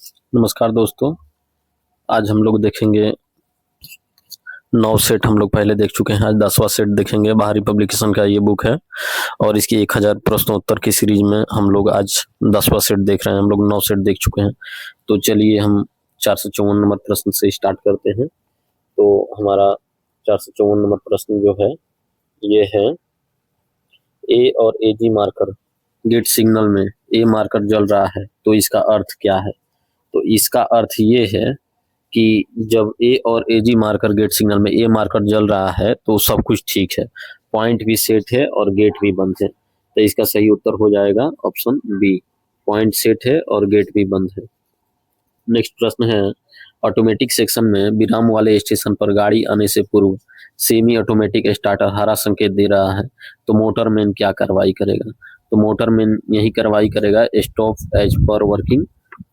नमस्कार दोस्तों। आज हम लोग देखेंगे 9 सेट हम लोग पहले देख चुके हैं। आज 10वां सेट देखेंगे। बाहरी पब्लिकेशन का ये बुक है और इसकी 1000 प्रश्नोत्तर की सीरीज में हम लोग आज 10वां सेट देख रहे हैं। हम लोग 9 सेट देख चुके हैं। तो चलिए हम 454 नंबर प्रश्न से स्टार्ट करते हैं। तो हमारा 454 नंबर प्रश्न जो है ये है, ए और एजी मार्कर गेट सिग्नल में ए मार्कर जल रहा है तो इसका अर्थ क्या है। तो इसका अर्थ ये है कि जब ए और एजी मार्कर गेट सिग्नल में ए मार्कर जल रहा है तो सब कुछ ठीक है, पॉइंट भी सेट है और गेट भी बंद है। तो इसका सही उत्तर हो जाएगा ऑप्शन बी, पॉइंट सेट है और गेट भी बंद है। नेक्स्ट प्रश्न है, ऑटोमेटिक सेक्शन में विराम वाले स्टेशन पर गाड़ी आने से पूर्व सेमी ऑटोमेटिक स्टार्टर हरा संकेत दे रहा है तो मोटरमैन क्या कार्रवाई करेगा। तो मोटरमैन यही कार्रवाई करेगा, stop as per working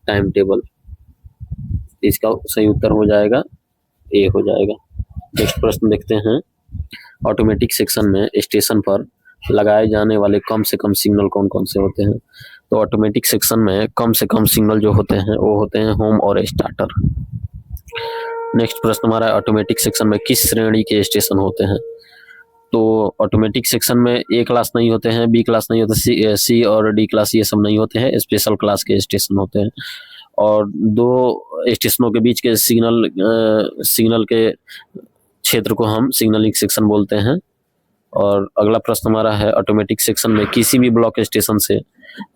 time table. इसका सही उत्तर हो जाएगा ए हो जाएगा। नेक्स्ट प्रश्न देखते हैं, ऑटोमेटिक सेक्शन में स्टेशन पर लगाए जाने वाले कम से कम सिग्नल कौन कौन से होते हैं। तो ऑटोमेटिक सेक्शन में कम से कम सिग्नल जो होते हैं वो होते हैं होम और स्टार्टर। नेक्स्ट प्रश्न हमारा, ऑटोमेटिक सेक्शन में किस श्रेणी के स्टेशन होते हैं। तो ऑटोमेटिक सेक्शन में ए क्लास नहीं होते हैं, बी क्लास नहीं होते, सी और डी क्लास ये सब नहीं होते हैं, स्पेशल क्लास के स्टेशन होते हैं। और दो स्टेशनों के बीच के सिग्नल के क्षेत्र को हम सिग्नलिंग सेक्शन बोलते हैं। और अगला प्रश्न हमारा है, ऑटोमेटिक सेक्शन में किसी भी ब्लॉक स्टेशन से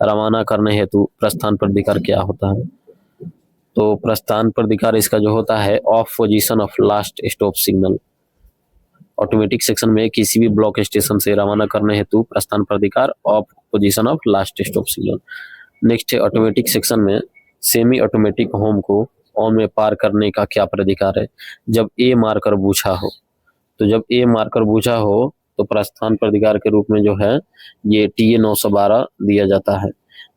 रवाना करने हेतु प्रस्थान प्राधिकार क्या होता है। तो प्रस्थान प्राधिकार इसका जो होता है, of position of last stop signal. Automatic section में किसी भी ब्लॉक स्टेशन से रवाना करने हेतु प्रस्थान प्राधिकार of position of last stop signal. Next है, ऑटोमेटिक सेक्शन में सेमी ऑटोमेटिक होम को ऑन में पार करने का क्या प्राधिकार है। जब ए मार्कर बूझा हो, तो जब ए मार्कर बूझा हो तो प्रस्थान प्राधिकार के रूप में जो है ये TA 912 दिया जाता है।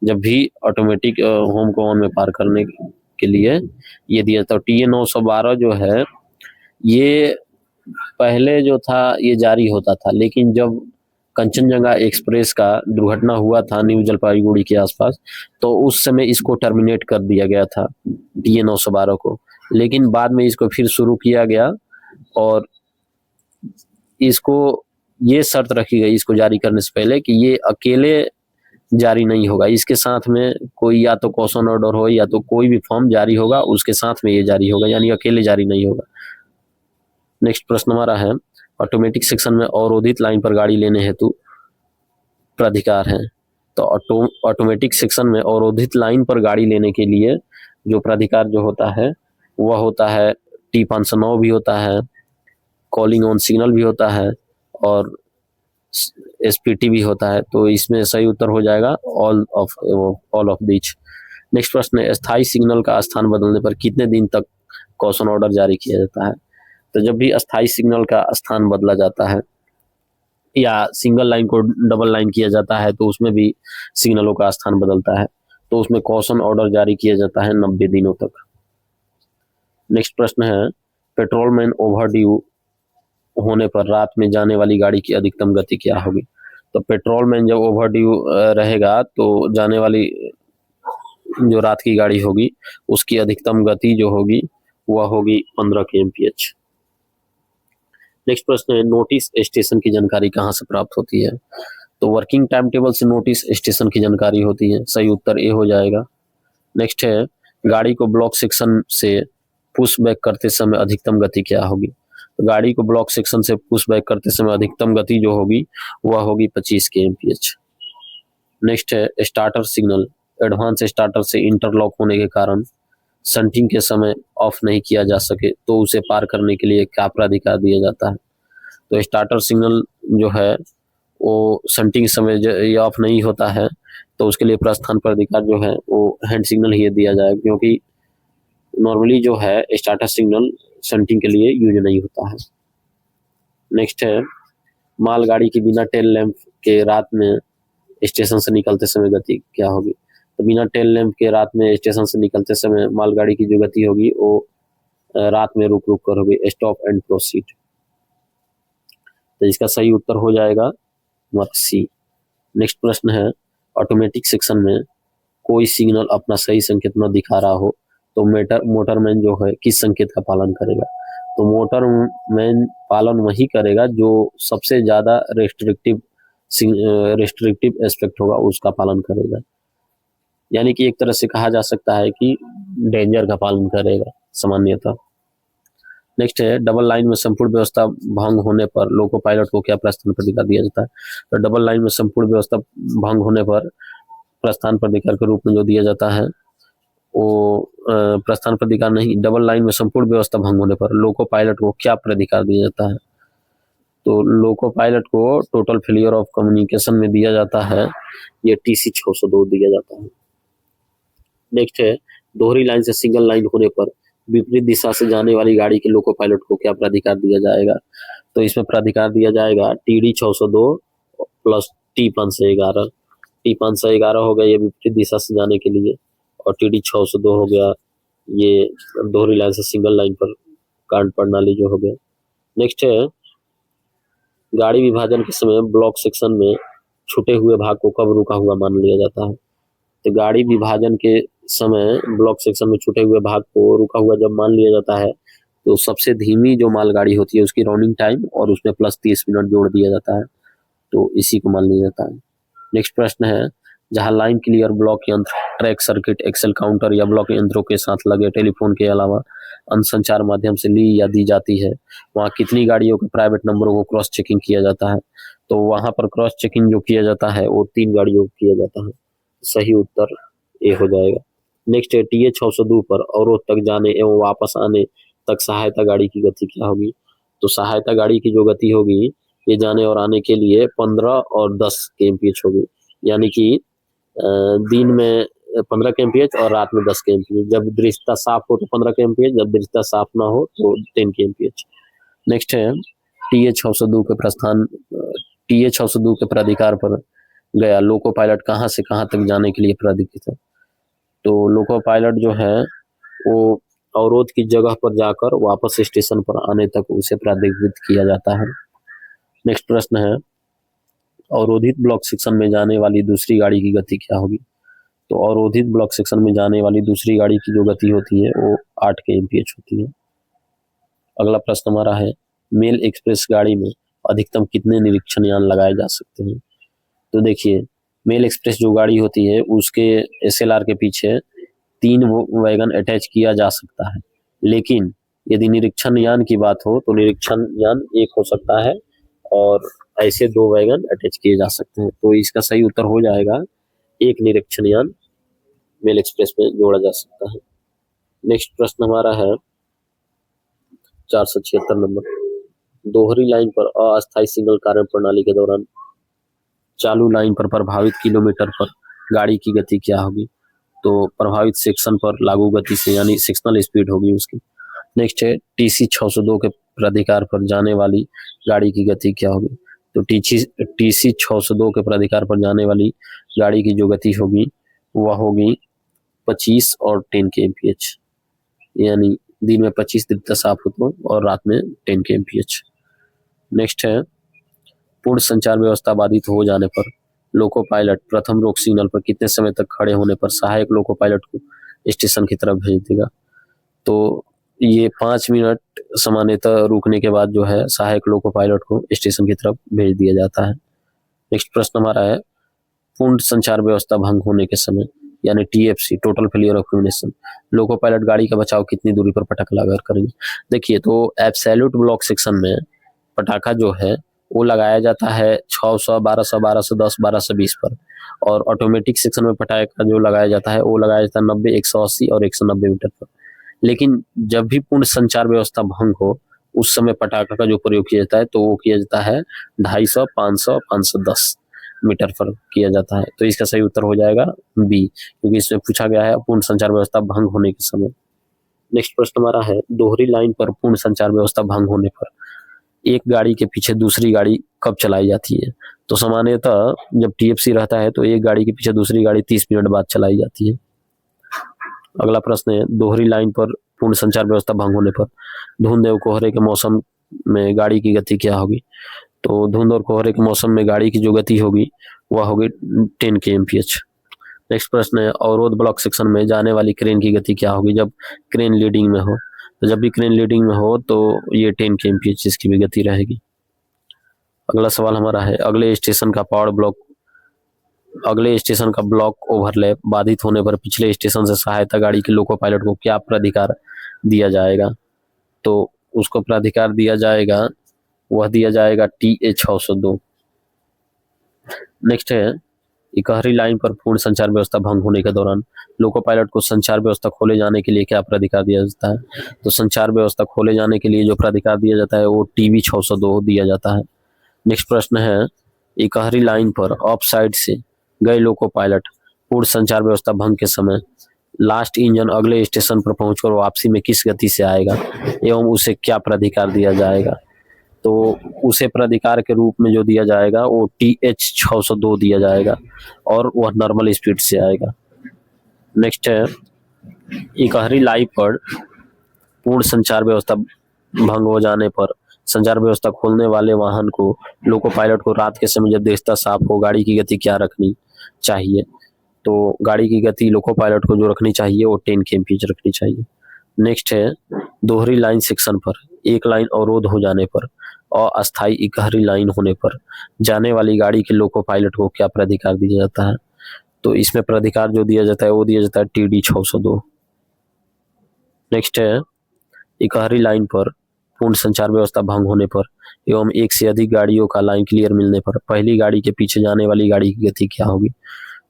जब भी ऑटोमेटिक होम को ऑन में पार करने के लिए ये दिया जाता है। TA 912 जो है ये पहले जो था ये जारी होता था, लेकिन जब कंचनजंगा एक्सप्रेस का दुर्घटना हुआ था न्यू जलपाईगुड़ी के आसपास, तो उस समय इसको टर्मिनेट कर दिया गया था TA 912 को। लेकिन बाद में इसको फिर शुरू किया गया और इसको ये शर्त रखी गई इसको जारी करने से पहले कि ये अकेले जारी नहीं होगा, इसके साथ में कोई या तो कॉशन ऑर्डर हो या तो कोई भी फॉर्म जारी होगा उसके साथ में ये जारी होगा, यानी अकेले जारी नहीं होगा। नेक्स्ट प्रश्न हमारा है, ऑटोमेटिक सेक्शन में अवरोधित लाइन पर गाड़ी लेने हेतु प्राधिकार है। तो ऑटोमेटिक सेक्शन में अवरोधित लाइन पर गाड़ी लेने के लिए जो प्राधिकार जो होता है वह होता है T509 भी होता है, कॉलिंग ऑन सिग्नल भी होता है और SPT भी होता है। तो इसमें सही उत्तर हो जाएगा ऑल ऑफ दिच। नेक्स्ट प्रश्न है, स्थायी सिग्नल का स्थान बदलने पर कितने दिन तक कॉशन ऑर्डर जारी किया जाता है। तो जब भी अस्थायी सिग्नल का स्थान बदला जाता है या सिंगल लाइन को डबल लाइन किया जाता है तो उसमें भी सिग्नलों का स्थान बदलता है, तो उसमें कॉशन ऑर्डर जारी किया जाता है 90 दिनों तक। नेक्स्ट प्रश्न है, पेट्रोलमैन ओवरड्यू होने पर रात में जाने वाली गाड़ी की अधिकतम गति क्या होगी। तो पेट्रोलमैन जब ओवरड्यू रहेगा तो जाने वाली जो रात की गाड़ी होगी उसकी अधिकतम गति जो होगी वह होगी 15 kmph। नेक्स्ट प्रश्न है, नोटिस स्टेशन की जानकारी कहाँ से प्राप्त होती है। तो वर्किंग टाइम टेबल से नोटिस स्टेशन की जानकारी होती है। सही उत्तर ए हो जाएगा। नेक्स्ट है, गाड़ी को ब्लॉक सेक्शन से पुश बैक करते समय अधिकतम गति क्या होगी। तो गाड़ी को ब्लॉक सेक्शन से पुश बैक करते समय अधिकतम गति जो होगी वह होगी 25 kmph। नेक्स्ट है, स्टार्टर सिग्नल एडवांस स्टार्टर से इंटरलॉक होने के कारण शंटिंग के समय ऑफ नहीं किया जा सके तो उसे पार करने के लिए क्या प्राधिकार दिया जाता है। तो स्टार्टर सिग्नल जो है वो शंटिंग समय ये ऑफ नहीं होता है तो उसके लिए प्रस्थान प्राधिकार जो है वो हैंड सिग्नल ही दिया जाए, क्योंकि नॉर्मली जो है स्टार्टर सिग्नल शंटिंग के लिए यूज नहीं होता है। नेक्स्ट है, मालगाड़ी की बिना टेल लैंप के रात में स्टेशन से निकलते समय गति क्या होगी। तो बिना टेल लैंप के रात में स्टेशन से निकलते समय मालगाड़ी की जो गति होगी वो रात में रुक रुक कर होगी, स्टॉप एंड प्रोसीड। तो इसका सही उत्तर हो जाएगा मत सी। नेक्स्ट प्रश्न है, ऑटोमेटिक सेक्शन में कोई सिग्नल अपना सही संकेत न दिखा रहा हो तो मोटरमैन जो है किस संकेत का पालन करेगा? तो मोटरमैन पालन वही करेगा जो सबसे ज्यादा रेस्ट्रिक्टिव एस्पेक्ट होगा, उसका पालन करेगा। यानी कि एक तरह से कहा जा सकता है कि डेंजर का पालन करेगा सामान्यतः। नेक्स्ट है, डबल लाइन में संपूर्ण व्यवस्था भंग होने पर लोको पायलट को क्या प्रस्थान प्राधिकार दिया जाता है? तो डबल लाइन में संपूर्ण व्यवस्था भंग होने पर प्रस्थान प्राधिकार के रूप में जो दिया जाता है वो प्रस्थान प्राधिकार नहीं, डबल लाइन में संपूर्ण व्यवस्था भंग होने पर लोको पायलट को क्या प्राधिकार दिया जाता है? तो लोको पायलट को टोटल फेलियर ऑफ कम्युनिकेशन में दिया जाता है, ये TC 602 दिया जाता है। नेक्स्ट है, दोहरी लाइन से सिंगल लाइन होने पर विपरीत दिशा से जाने वाली गाड़ी के लोको पायलट को क्या प्राधिकार दिया जाएगा? तो इसमें प्राधिकार दिया जाएगा TD 602 प्लस T511। T511 हो गया ये विपरीत दिशा से जाने के लिए, और TD 602 हो गया ये दोहरी लाइन से सिंगल लाइन पर कांड प्रणाली जो हो गया। नेक्स्ट है, गाड़ी विभाजन के समय ब्लॉक सेक्शन में छूटे हुए भाग को कब रुका हुआ मान लिया जाता है? तो गाड़ी विभाजन के समय ब्लॉक सेक्शन में छूटे हुए भाग को रुका हुआ जब मान लिया जाता है तो सबसे धीमी जो मालगाड़ी होती है उसकी रनिंग टाइम और उसमें प्लस 30 मिनट जोड़ दिया जाता है, तो इसी को मान लिया जाता है। नेक्स्ट प्रश्न है, जहां लाइन क्लियर ब्लॉक यंत्र, ट्रैक सर्किट, एक्सेल काउंटर या ब्लॉक यंत्रों के साथ लगे टेलीफोन के अलावा अन्य संचार माध्यम से ली या दी जाती है, वहां कितनी गाड़ियों के प्राइवेट नंबरों को क्रॉस चेकिंग किया जाता है? तो वहां पर क्रॉस चेकिंग जो किया जाता है वो 3 गाड़ियों को किया जाता है। सही उत्तर ए हो जाएगा। नेक्स्ट है, TA 602 पर अवरोध तक जाने एवं वापस आने तक सहायता गाड़ी की गति क्या होगी? तो सहायता गाड़ी की जो गति होगी ये जाने और आने के लिए 15 और 10 kmph होगी, यानी कि दिन में 15 kmph और रात में 10 kmph। जब दृश्यता साफ हो तो 15 kmph, जब दृश्यता साफ ना हो तो 10 kmph। नेक्स्ट है, TA 602 के प्राधिकार पर गया लोको पायलट कहाँ से कहाँ तक जाने के लिए प्राधिकृत है? तो लोको पायलट जो है वो अवरोध की जगह पर जाकर वापस स्टेशन पर आने तक उसे प्राधिकृत किया जाता है। नेक्स्ट प्रश्न है, अवरोधित ब्लॉक सेक्शन में जाने वाली दूसरी गाड़ी की गति क्या होगी? तो अवरोधित ब्लॉक सेक्शन में जाने वाली दूसरी गाड़ी की जो गति होती है वो 8 kmph होती है। अगला प्रश्न हमारा है, मेल एक्सप्रेस गाड़ी में अधिकतम कितने निरीक्षण यान लगाए जा सकते हैं? तो देखिए, मेल एक्सप्रेस जो गाड़ी होती है उसके SLR के पीछे 3 वैगन अटैच किया जा सकता है, लेकिन यदि निरीक्षण यान की बात हो तो निरीक्षण यान एक हो सकता है और ऐसे 2 वैगन अटैच किए जा सकते हैं। तो इसका सही उत्तर हो जाएगा एक निरीक्षण यान मेल एक्सप्रेस में जोड़ा जा सकता है। नेक्स्ट प्रश्न हमारा है 476 नंबर, दोहरी लाइन पर अस्थायी सिग्नल कार्य प्रणाली के दौरान चालू लाइन पर प्रभावित किलोमीटर पर गाड़ी की गति क्या होगी? तो प्रभावित सेक्शन पर लागू गति से यानी सेक्शनल स्पीड होगी उसकी। नेक्स्ट है, TC 602 के प्राधिकार पर जाने वाली गाड़ी की गति क्या होगी? तो TC 602 के प्राधिकार पर जाने वाली गाड़ी की जो गति होगी वह होगी 25 और 10 kmph, यानी दिन में 25 दृश्यता साफ हो तो और रात में 10 kmph। नेक्स्ट है, पूर्ण संचार व्यवस्था बाधित हो जाने पर लोको पायलट प्रथम रोक सिग्नल पर कितने समय तक खड़े होने पर सहायक लोको पायलट को स्टेशन की तरफ भेज देगा? तो ये 5 मिनट सामान्यतः रुकने के बाद जो है सहायक लोको पायलट को स्टेशन की तरफ भेज दिया जाता है। नेक्स्ट प्रश्न हमारा है, पूर्ण संचार व्यवस्था भंग होने के समय यानी TFC, total failure of communication, loco pilot गाड़ी का बचाव कितनी दूरी पर पटाखा लगाकर करेंगे? देखिए, तो एब्सोल्यूट ब्लॉक सेक्शन में पटाखा जो है वो लगाया जाता है 600, 1200, 1210, 1220 पर, और ऑटोमेटिक सेक्शन में पटाखा जो लगाया जाता है वो लगाया जाता है 90, 180 और 190 मीटर पर। लेकिन जब भी पूर्ण संचार व्यवस्था भंग हो उस समय पटाखा का जो प्रयोग किया जाता है तो वो किया जाता है 250, 500, 510 मीटर पर किया जाता है। तो इसका सही उत्तर हो जाएगा बी, क्योंकि इसमें पूछा गया है पूर्ण संचार व्यवस्था भंग होने के समय। नेक्स्ट प्रश्न हमारा है, दोहरी लाइन पर पूर्ण संचार व्यवस्था भंग होने पर एक गाड़ी के पीछे दूसरी गाड़ी कब चलाई जाती है? तो सामान्यतः जब TFC रहता है तो एक गाड़ी के पीछे दूसरी गाड़ी 30 मिनट बाद चलाई जाती है। अगला प्रश्न है, दोहरी लाइन पर पूर्ण संचार व्यवस्था भंग होने पर धुंध एवं कोहरे के मौसम में गाड़ी की गति क्या होगी? तो धुंध और कोहरे के मौसम में गाड़ी की जो गति होगी वह होगी 10 kmph। नेक्स्ट प्रश्न है, अवरोध ब्लॉक सेक्शन में जाने वाली क्रेन की गति क्या होगी जब क्रेन लीडिंग में हो। तो जब भी क्रेन लीडिंग में हो तो ये 10 kmph इसकी भी गति रहेगी। अगला सवाल हमारा है, अगले स्टेशन का ब्लॉक ओवरलैप बाधित होने पर पिछले स्टेशन से सहायता गाड़ी के लोको पायलट को क्या प्राधिकार दिया जाएगा। तो उसको प्राधिकार दिया जाएगा, वह दिया जाएगा TA-602। नेक्स्ट है, इकहरी लाइन पर पूर्ण संचार व्यवस्था भंग होने के दौरान लोको पायलट को संचार व्यवस्था खोले जाने के लिए क्या प्राधिकार दिया जाता है। तो संचार व्यवस्था खोले जाने के लिए जो प्राधिकार दिया जाता है वो TB-602 दिया जाता है। नेक्स्ट प्रश्न है, इकहरी लाइन पर ऑफ साइड से गए लोको पायलट पूर्ण संचार व्यवस्था भंग के समय लास्ट इंजन अगले स्टेशन पर पहुंचकर वापसी में किस गति से आएगा एवं उसे क्या प्राधिकार दिया जाएगा। तो उसे प्राधिकार के रूप में जो दिया जाएगा वो TH-602 दिया जाएगा और वह नॉर्मल स्पीड से आएगा। नेक्स्ट है, इकहरी लाइन पर पूर्ण संचार व्यवस्था भंग हो जाने पर संचार व्यवस्था खोलने वाले वाहन को लोको पायलट को रात के समय जब रास्ता साफ हो गाड़ी की गति क्या रखनी चाहिए। तो गाड़ी की गति लोको पायलट को जो रखनी चाहिए वो 10 kmph रखनी चाहिए। नेक्स्ट है, दोहरी लाइन सेक्शन पर एक लाइन अवरोध हो जाने पर अस्थायी इकहरी लाइन होने पर जाने वाली गाड़ी के लोको पायलट को क्या प्राधिकार दिया जाता है। तो इसमें प्राधिकार जो दिया जाता है वो दिया जाता है TD-602। नेक्स्ट है, इकहरी लाइन पर पूर्ण संचार व्यवस्था भंग होने पर एवं एक से अधिक गाड़ियों का लाइन क्लियर मिलने पर पहली गाड़ी के पीछे जाने वाली गाड़ी की गति क्या होगी।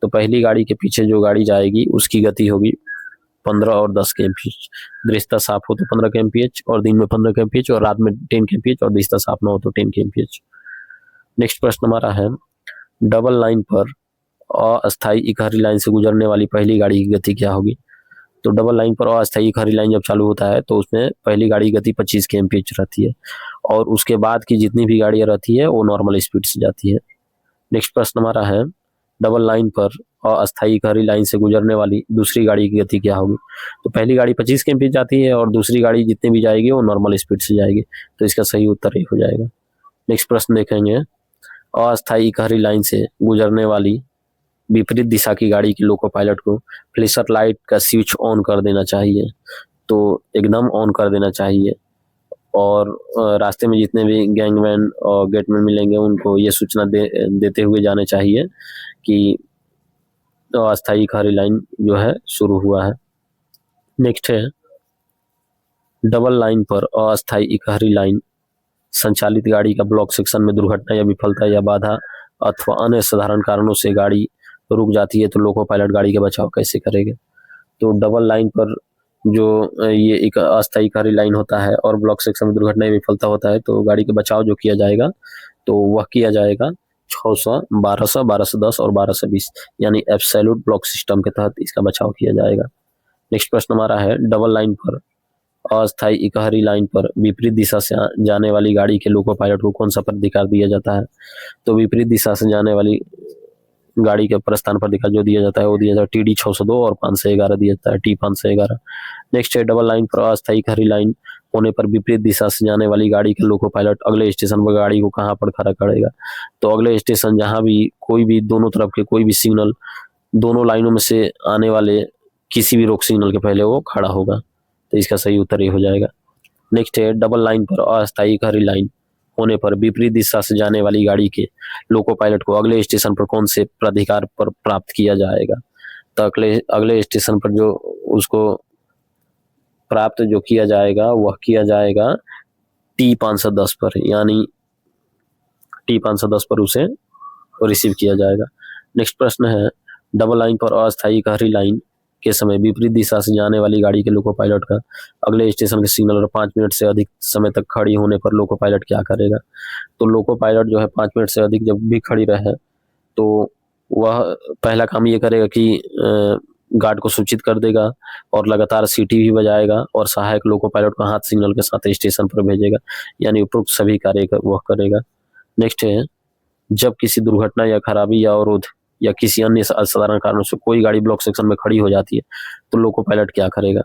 तो पहली गाड़ी के पीछे जो गाड़ी जाएगी उसकी गति होगी 15 और 10 kmph। दृश्यता साफ हो तो 15 kmph और दिन में 15 kmph और रात में 10 kmph और दृश्यता साफ ना हो तो 10 kmph। नेक्स्ट प्रश्न हमारा है, डबल लाइन पर अस्थायी इकहरी लाइन से गुजरने वाली पहली गाड़ी की गति क्या होगी। तो डबल लाइन पर अस्थायी इकहरी लाइन जब चालू होता है तो उसमें पहली गाड़ी की गति 25 kmph रहती है और उसके बाद की जितनी भी गाड़ियां रहती है वो नॉर्मल स्पीड से जाती है। नेक्स्ट प्रश्न हमारा है, डबल लाइन पर अस्थायी इकहरी लाइन से गुजरने वाली दूसरी गाड़ी की गति क्या होगी। तो पहली गाड़ी 25 kmph जाती है और दूसरी गाड़ी जितनी भी जाएगी वो नॉर्मल स्पीड से जाएगी। तो इसका सही उत्तर ये हो जाएगा। नेक्स्ट प्रश्न देखेंगे, अस्थायी इकहरी लाइन से गुजरने वाली विपरीत दिशा की गाड़ी के लोको पायलट को फ्लैशर लाइट का स्विच ऑन कर देना चाहिए। तो एकदम ऑन कर देना चाहिए और रास्ते में जितने भी गैंगमैन और गेटमैन मिलेंगे उनको ये सूचना देते हुए जाने चाहिए कि अस्थायी इकहरी लाइन जो है शुरू हुआ है। नेक्स्ट है, डबल लाइन पर अस्थायी इकहरी लाइन संचालित गाड़ी का ब्लॉक सेक्शन में दुर्घटना या विफलता या बाधा अथवा अन्य साधारण कारणों से गाड़ी रुक जाती है तो लोको पायलट गाड़ी के बचाव कैसे करेंगे। तो डबल लाइन पर जो ये एक अस्थायी इकहरी लाइन होता है और ब्लॉक सेक्शन में दुर्घटना या विफलता होता है तो गाड़ी के बचाव जो किया जाएगा तो वह किया जाएगा 600, 1200, 1210 और 1220 यानी एब्सोल्यूट ब्लॉक सिस्टम के तहत इसका बचाव किया जाएगा। नेक्स्ट प्रश्न हमारा है, डबल लाइन पर अस्थायी इकहरी लाइन पर विपरीत दिशा से जाने वाली गाड़ी के लोको पायलट को कौन सा प्राधिकार दिया जाता है। तो विपरीत दिशा से जाने वाली गाड़ी के प्रस्थान प्राधिकार जो दिया जाता है वो दिया जाता है TD-602 और 511 दिया जाता है T-511। नेक्स्ट है, डबल लाइन पर अस्थायी इकहरी लाइन होने पर विपरीत दिशा से जाने वाली गाड़ी के लोको पायलट अगले स्टेशन पर गाड़ी को कहाँ पर खड़ा करेगा। तो अगले स्टेशन जहाँ भी कोई भी दोनों तरफ के कोई भी सिग्नल दोनों लाइनों में से आने वाले किसी भी रोक सिग्नल के पहले वो खड़ा होगा। तो इसका सही उत्तर ये हो जाएगा। नेक्स्ट है, डबल लाइन पर अस्थायी इकहरी लाइन होने पर विपरीत दिशा से जाने वाली गाड़ी के लोको पायलट को अगले स्टेशन पर कौन से प्राधिकार पर प्राप्त किया जाएगा। तो अगले स्टेशन पर जो उसको प्राप्त जो किया जाएगा वह किया जाएगा T-510 पर, यानी T-510 पर उसे रिसीव किया जाएगा। नेक्स्ट प्रश्न है, डबल लाइन पर अस्थायी इकहरी लाइन के समय विपरीत दिशा से जाने वाली गाड़ी के लोको पायलट का अगले स्टेशन के सिग्नल पर 5 मिनट से अधिक समय तक खड़ी होने पर लोको पायलट क्या करेगा। तो लोको पायलट जो है 5 मिनट से अधिक जब भी खड़ी रहे तो वह पहला काम ये करेगा कि गार्ड को सूचित कर देगा और लगातार सीटी भी बजाएगा और सहायक लोको पायलट को हाथ सिग्नल के साथ स्टेशन पर भेजेगा, यानी उपरोक्त सभी कार्य वह करेगा। नेक्स्ट है, जब किसी दुर्घटना या खराबी या अवरोध या किसी अन्य असाधारण कारणों से कोई गाड़ी ब्लॉक सेक्शन में खड़ी हो जाती है तो लोको पायलट क्या करेगा।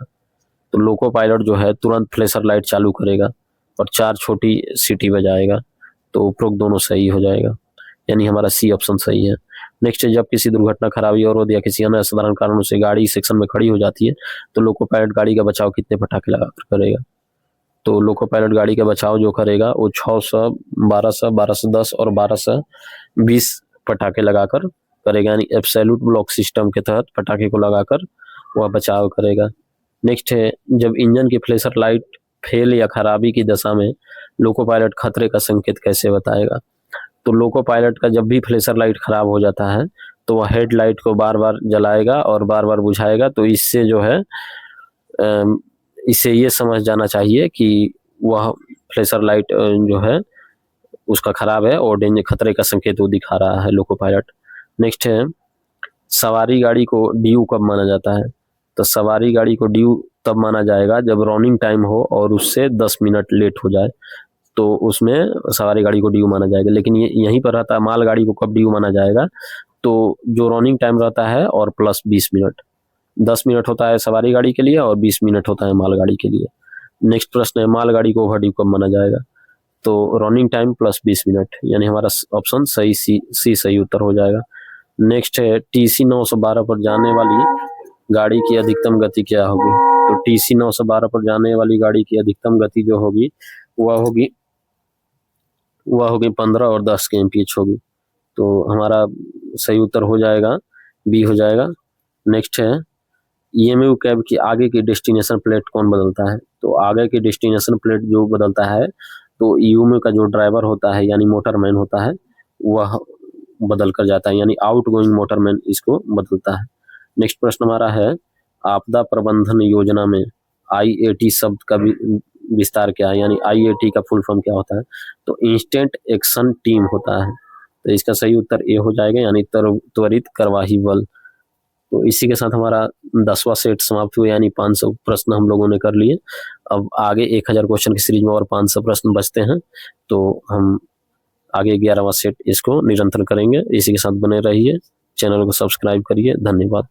तो लोको पायलट जो है तुरंत फ्लैशर लाइट चालू करेगा और 4 छोटी सीटी बजाएगा। तो उपरोक्त दोनों सही हो जाएगा, यानी हमारा सी ऑप्शन सही है। नेक्स्ट है, जब किसी दुर्घटना, खराबी, अवरोध या किसी अन्य असाधारण कारणों से गाड़ी सेक्शन में खड़ी हो जाती है तो लोको पायलट गाड़ी का बचाव कितने पटाखे लगाकर करेगा? तो लोको पायलट गाड़ी का बचाव जो करेगा वो 600, 1200, 1210 और 1220 पटाखे लगाकर करेगा, यानी एब्सोल्यूट ब्लॉक सिस्टम के तहत पटाखे को लगाकर वह बचाव करेगा। नेक्स्ट है, जब इंजन की फ्लैशर लाइट फेल या खराबी की दशा में लोको पायलट खतरे का संकेत कैसे बताएगा? तो लोको पायलट का जब भी फ्लैशर लाइट खराब हो जाता है तो वह हेडलाइट को बार बार जलाएगा और बार बार बुझाएगा। तो इससे जो है इससे ये समझ जाना चाहिए कि वह फ्लैशर लाइट जो है उसका खराब है और डेंजर खतरे का संकेत वो दिखा रहा है लोको पायलट। नेक्स्ट है, सवारी गाड़ी को ड्यू कब माना जाता है? तो सवारी गाड़ी को ड्यू तब माना जाएगा जब रनिंग टाइम हो और उससे 10 मिनट लेट हो जाए, तो उसमें सवारी गाड़ी को ड्यू माना जाएगा। लेकिन ये यहीं पर रहता है माल गाड़ी को कब ड्यू माना जाएगा? तो जो रनिंग टाइम रहता है और प्लस 20 मिनट, 10 मिनट होता है सवारी गाड़ी के लिए और 20 मिनट होता है माल गाड़ी के लिए। नेक्स्ट प्रश्न है, माल गाड़ी को ओवर ड्यू कब माना जाएगा? तो रनिंग टाइम प्लस 20 मिनट, यानी हमारा ऑप्शन सही सी सही उत्तर हो जाएगा। नेक्स्ट है, TC 912 पर जाने वाली गाड़ी की अधिकतम गति क्या होगी? तो TC 912 पर जाने वाली गाड़ी की अधिकतम गति जो होगी वह होगी 15 और 10 के MPH होगी। तो हमारा सही उत्तर हो जाएगा बी हो जाएगा। नेक्स्ट है, EMU कैब की आगे की डेस्टिनेशन प्लेट कौन बदलता है? तो आगे की डेस्टिनेशन प्लेट जो बदलता है तो EMU का जो ड्राइवर होता है यानी मोटरमैन होता है वह बदल कर जाता है, यानी आउट गोइंग मोटरमैन इसको बदलता है। नेक्स्ट प्रश्न हमारा है, आपदा प्रबंधन योजना में IAT शब्द का विस्तार क्या है? यानी IAT का फुल फॉर्म क्या होता है? तो इंस्टेंट एक्शन टीम होता है। तो इसका सही उत्तर ए हो जाएगा, यानी त्वरित कार्यवाही बल। तो इसी के साथ हमारा 10वां सेट समाप्त हुआ, यानी 500 प्रश्न हम लोगों ने कर लिए। अब आगे 1000 क्वेश्चन की सीरीज में और 500 प्रश्न बचते हैं, तो हम आगे 11वां सेट इसको निरंतर करेंगे। इसी के साथ बने रहिए, चैनल को सब्सक्राइब करिए। धन्यवाद।